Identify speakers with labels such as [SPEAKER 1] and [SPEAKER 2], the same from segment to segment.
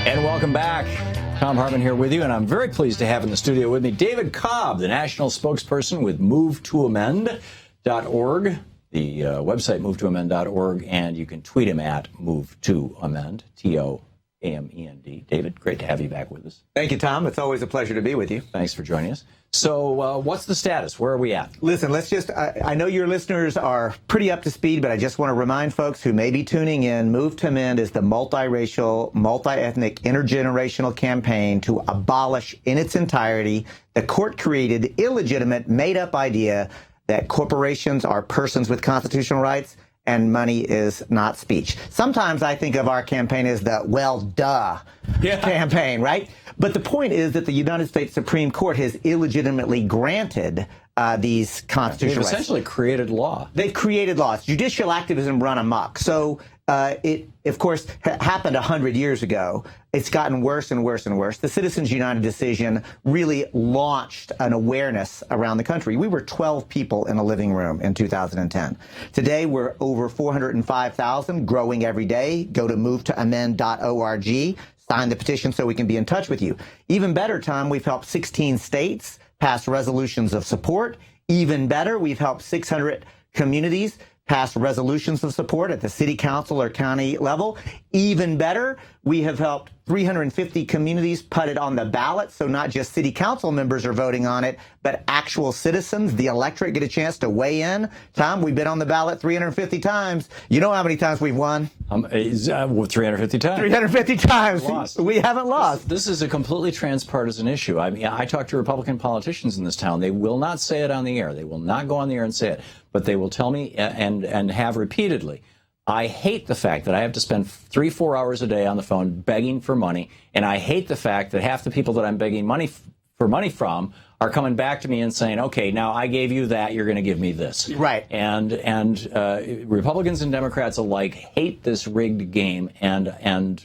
[SPEAKER 1] And welcome back. Thom Hartmann here with you, and I'm very pleased to have in the studio with me David Cobb, the national spokesperson with MoveToAmend.org, the website MoveToAmend.org, and you can tweet him at MoveToAmend, TOAMEND. David, great to have you back with us.
[SPEAKER 2] Thank you, Tom. It's always a pleasure to be with you.
[SPEAKER 1] Thanks for joining us. So what's the status? Where are we at?
[SPEAKER 2] Listen, I know your listeners are pretty up to speed, but I just want to remind folks who may be tuning in, Move to Amend is the multiracial, multi-ethnic, intergenerational campaign to abolish in its entirety the court-created, illegitimate, made-up idea that corporations are persons with constitutional rights and money is not speech. Sometimes I think of our campaign as the well, duh campaign, right? But the point is that the United States Supreme Court has illegitimately granted these constitutional rights.
[SPEAKER 1] They've essentially created law.
[SPEAKER 2] They've created laws. Judicial activism run amok. So it, of course, happened 100 years ago. It's gotten worse and worse and worse. The Citizens United decision really launched an awareness around the country. We were 12 people in a living room in 2010. Today, we're over 405,000, growing every day. Go to MoveToAmend.org. Sign the petition so we can be in touch with you. Even better, Tom, we've helped 16 states pass resolutions of support. Even better, we've helped 600 communities pass resolutions of support at the city council or county level. Even better, we have helped 350 communities put it on the ballot, so not just city council members are voting on it, but actual citizens, the electorate, get a chance to weigh in. Tom, we've been on the ballot 350 times. You know how many times we've won?
[SPEAKER 1] 350 times.
[SPEAKER 2] 350 times.
[SPEAKER 1] Lost.
[SPEAKER 2] We haven't lost.
[SPEAKER 1] This is a completely transpartisan issue. I mean, I talk to Republican politicians in this town. They will not say it on the air. They will not go on the air and say it, but they will tell me and have repeatedly, I hate the fact that I have to spend 3-4 hours a day on the phone begging for money, and I hate the fact that half the people that I'm begging money from are coming back to me and saying, okay, now I gave you that, you're going to give me this.
[SPEAKER 2] Right.
[SPEAKER 1] And Republicans and Democrats alike hate this rigged game, and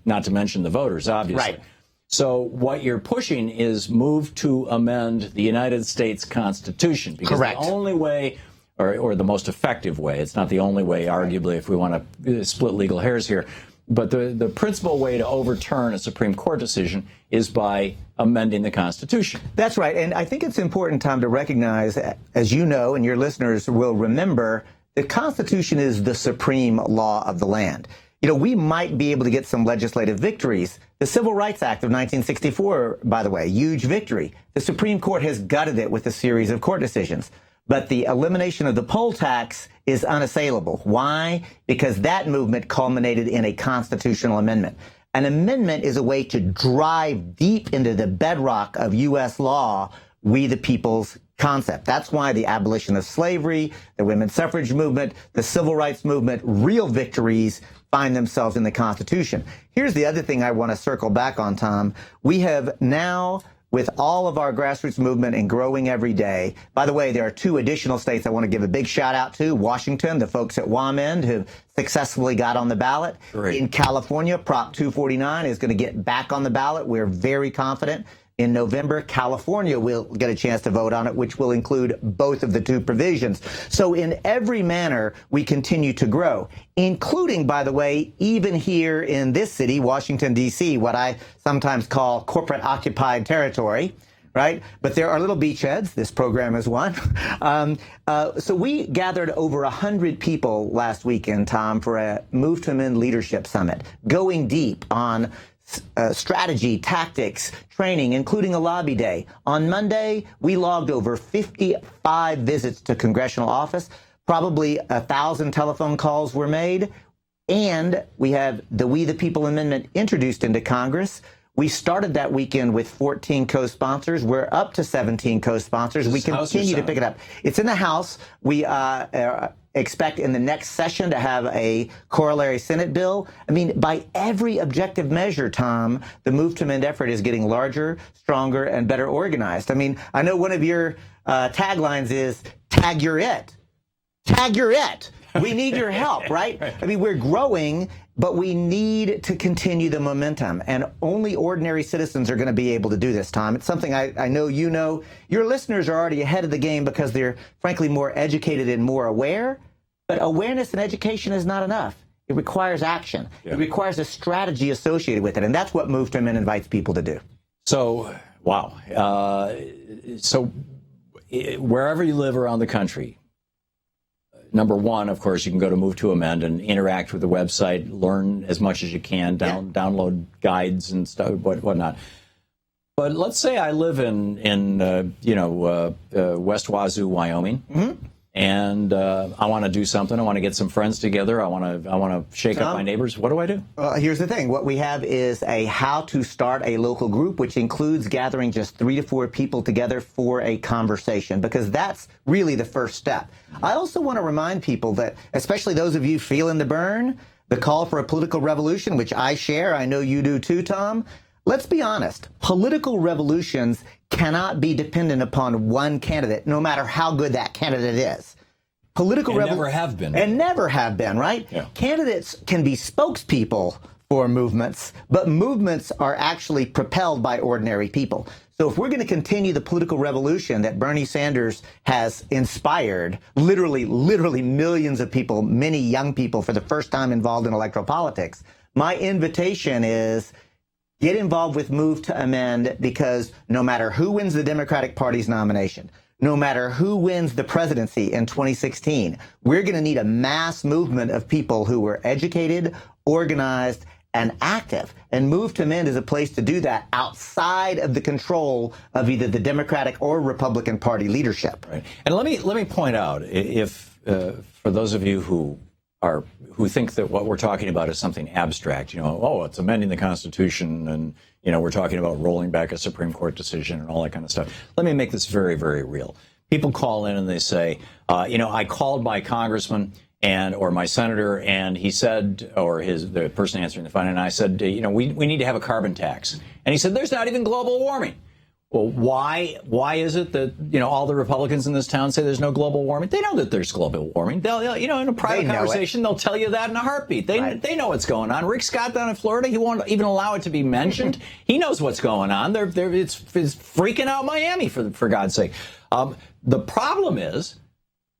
[SPEAKER 1] not to mention the voters, obviously.
[SPEAKER 2] Right.
[SPEAKER 1] So what you're pushing is move to amend the United States Constitution. Because
[SPEAKER 2] Correct.
[SPEAKER 1] The only way, or the most effective way, it's not the only way, arguably, if we want to split legal hairs here, but the principal way to overturn a Supreme Court decision is by amending the Constitution.
[SPEAKER 2] That's right. And I think it's important, Tom, to recognize, as you know, and your listeners will remember, the Constitution is the supreme law of the land. You know, we might be able to get some legislative victories. The Civil Rights Act of 1964, by the way, huge victory. The Supreme Court has gutted it with a series of court decisions. But the elimination of the poll tax is unassailable. Why? Because that movement culminated in a constitutional amendment. An amendment is a way to drive deep into the bedrock of U.S. law, we the people's concept. That's why the abolition of slavery, the women's suffrage movement, the civil rights movement, real victories find themselves in the Constitution. Here's the other thing I want to circle back on, Tom. We have now, with all of our grassroots movement and growing every day. By the way, there are 2 additional states I want to give a big shout out to. Washington, the folks at MoveToAmend who successfully got on the ballot.
[SPEAKER 1] Great.
[SPEAKER 2] In California, Prop 249 is going to get back on the ballot. We're very confident. In November, California will get a chance to vote on it, which will include both of the 2 provisions. So in every manner, we continue to grow, including, by the way, even here in this city, Washington, D.C., what I sometimes call corporate occupied territory, right? But there are little beachheads. This program is one. So we gathered over 100 people last weekend, Tom, for a Move to Amend Leadership Summit, going deep on strategy, tactics, training, including a lobby day. On Monday, we logged over 55 visits to congressional office. Probably 1,000 telephone calls were made. And we have the We the People Amendment introduced into Congress. We started that weekend with 14 co-sponsors. We're up to 17 co-sponsors. We continue to pick it up. It's in the House. We expect in the next session to have a corollary Senate bill. I mean, by every objective measure, Tom, the Move to Amend effort is getting larger, stronger, and better organized. I mean, I know one of your taglines is, tag your it. Tag your it. We need your help, right? I mean, we're growing, but we need to continue the momentum. And only ordinary citizens are going to be able to do this, Tom. It's something I know you know. Your listeners are already ahead of the game because they're, frankly, more educated and more aware. But awareness and education is not enough. It requires action.
[SPEAKER 1] Yeah.
[SPEAKER 2] It requires a strategy associated with it, and that's what MoveToAmend invites people to do.
[SPEAKER 1] So, wow. So wherever you live around the country, number one, of course, you can go to MoveToAmend and interact with the website, learn as much as you can, download guides and stuff, whatnot. But let's say I live in West Wazoo, Wyoming, and I want to do something. I want to get some friends together. I want to shake up my neighbors. What do I do?
[SPEAKER 2] Here's the thing. What we have is a how to start a local group, which includes gathering just 3 to 4 people together for a conversation, because that's really the first step. I also want to remind people that, especially those of you feeling the burn, the call for a political revolution, which I share, I know you do too, Tom. Let's be honest. Political revolutions cannot be dependent upon one candidate, no matter how good that candidate is. Political revolutions
[SPEAKER 1] never have been.
[SPEAKER 2] And never have been, right?
[SPEAKER 1] Yeah.
[SPEAKER 2] Candidates can be spokespeople for movements, but movements are actually propelled by ordinary people. So if we're going to continue the political revolution that Bernie Sanders has inspired, literally millions of people, many young people for the first time involved in electoral politics, my invitation is get involved with MoveToAmend, because no matter who wins the Democratic Party's nomination, no matter who wins the presidency in 2016, we're going to need a mass movement of people who are educated, organized, and active. And MoveToAmend is a place to do that outside of the control of either the Democratic or Republican Party leadership.
[SPEAKER 1] Right. And let me point out, if for those of you who think that what we're talking about is something abstract, it's amending the Constitution, and we're talking about rolling back a Supreme Court decision and all that kind of stuff. Let me make this very, very real. People call in and they say, I called my congressman or my senator, and he said, or the person answering the phone, and I said, we need to have a carbon tax, and he said, there's not even global warming. Well, why is it that, all the Republicans in this town say there's no global warming? They know that there's global warming. They'll in a private conversation, they'll tell you that in a heartbeat. They know what's going on. Rick Scott down in Florida, he won't even allow it to be mentioned. He knows what's going on. It's freaking out Miami, for God's sake. The problem is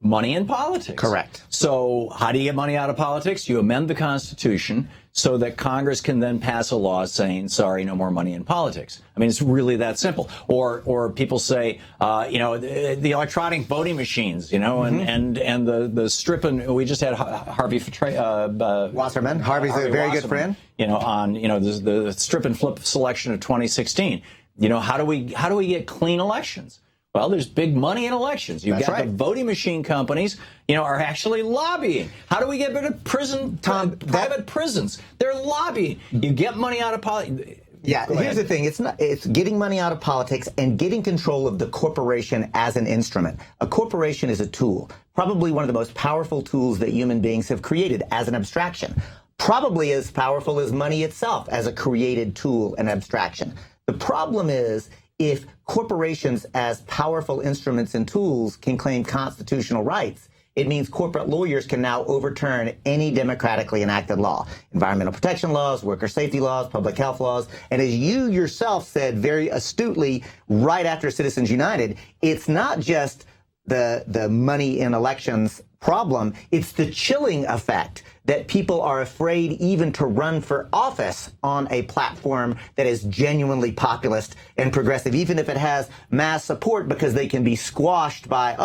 [SPEAKER 1] money in politics.
[SPEAKER 2] Correct.
[SPEAKER 1] So how do you get money out of politics? You amend the Constitution so that Congress can then pass a law saying, sorry, no more money in politics. I mean, it's really that simple. Or people say, the electronic voting machines, and the stripping. We just had Harvey
[SPEAKER 2] Wasserman. Harvey's a very good friend.
[SPEAKER 1] On the strip and flip selection of 2016. How do we get clean elections? Well, there's big money in elections. You've got the voting machine companies, are actually lobbying. How do we get rid of private prisons? They're lobbying. You get money out of politics.
[SPEAKER 2] Yeah, here's the thing. It's getting money out of politics and getting control of the corporation as an instrument. A corporation is a tool, probably one of the most powerful tools that human beings have created as an abstraction. Probably as powerful as money itself as a created tool and abstraction. The problem is, if corporations as powerful instruments and tools can claim constitutional rights, it means corporate lawyers can now overturn any democratically enacted law. Environmental protection laws, worker safety laws, public health laws. And as you yourself said very astutely right after Citizens United, it's not just the money in elections problem, it's the chilling effect that people are afraid even to run for office on a platform that is genuinely populist and progressive, even if it has mass support, because they can be squashed by,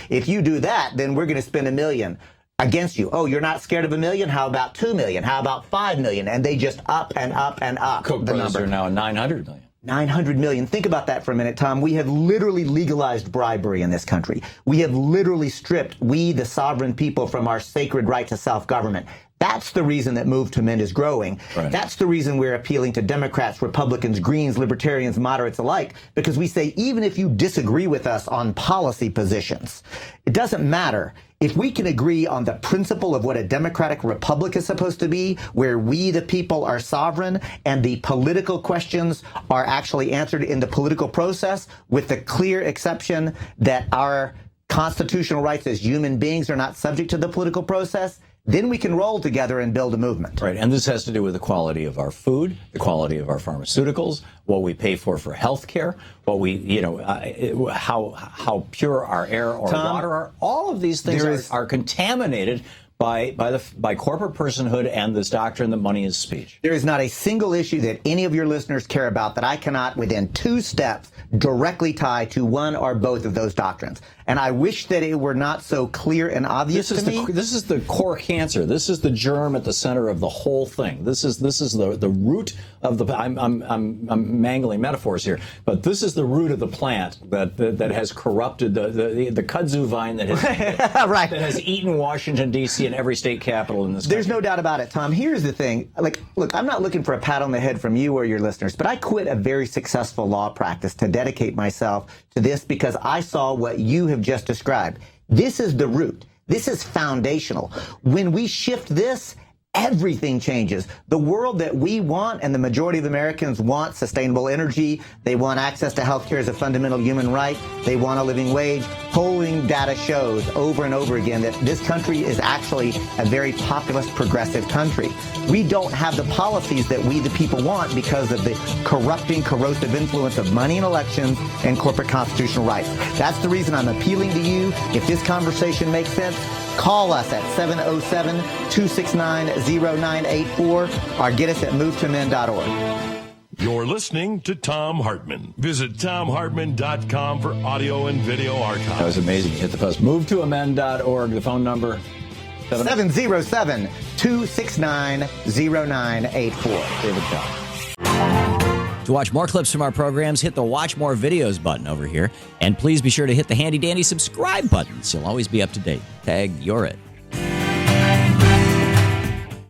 [SPEAKER 2] if you do that, then we're going to spend $1 million against you. Oh, you're not scared of $1 million? How about $2 million? How about $5 million? And they just up and up and up.
[SPEAKER 1] Koch brothers are now at $900 million.
[SPEAKER 2] 900 million. Think about that for a minute, Tom. We have literally legalized bribery in this country. We have literally stripped the sovereign people, from our sacred right to self-government. That's the reason that MoveToAmend is growing. Right. That's the reason we're appealing to Democrats, Republicans, Greens, Libertarians, moderates alike, because we say even if you disagree with us on policy positions, it doesn't matter. If we can agree on the principle of what a democratic republic is supposed to be, where we, the people, are sovereign and the political questions are actually answered in the political process, with the clear exception that our constitutional rights as human beings are not subject to the political process, then we can roll together and build a movement.
[SPEAKER 1] Right, and this has to do with the quality of our food, the quality of our pharmaceuticals, what we pay for health care, what we, how pure our air or
[SPEAKER 2] Tom,
[SPEAKER 1] water are. All of these things are contaminated by corporate personhood and this doctrine that money is speech.
[SPEAKER 2] There is not a single issue that any of your listeners care about that I cannot, within 2 steps, directly tie to one or both of those doctrines. And I wish that it were not so clear and obvious to me.
[SPEAKER 1] This is the core cancer. This is the germ at the center of the whole thing. This is the root of the. I'm mangling metaphors here, but this is the root of the plant that has corrupted the kudzu vine that has
[SPEAKER 2] right.
[SPEAKER 1] that has eaten Washington D.C. and every state capital in this country.
[SPEAKER 2] There's no doubt about it, Tom. Here's the thing. Look, I'm not looking for a pat on the head from you or your listeners, but I quit a very successful law practice to dedicate myself to this because I saw what you have just described. This is the root. This is foundational. When we shift this, everything changes. The world that we want and the majority of Americans want sustainable energy. They want access to health care as a fundamental human right. They want a living wage. Polling data shows over and over again that this country is actually a very populist, progressive country. We don't have the policies that we, the people, want because of the corrupting, corrosive influence of money in elections and corporate constitutional rights. That's the reason I'm appealing to you. If this conversation makes sense, call us at 707-269-0984 or get us at MoveToAmend.org.
[SPEAKER 3] You're listening to Thom Hartmann. Visit ThomHartmann.com for audio and video archives.
[SPEAKER 1] That was amazing. Hit the post. MoveToAmend.org. The phone number.
[SPEAKER 2] 707-269-0984.
[SPEAKER 1] David Cobb.
[SPEAKER 4] To watch more clips from our programs, hit the Watch More Videos button over here. And please be sure to hit the handy-dandy subscribe button so you'll always be up to date. Tag, you're it.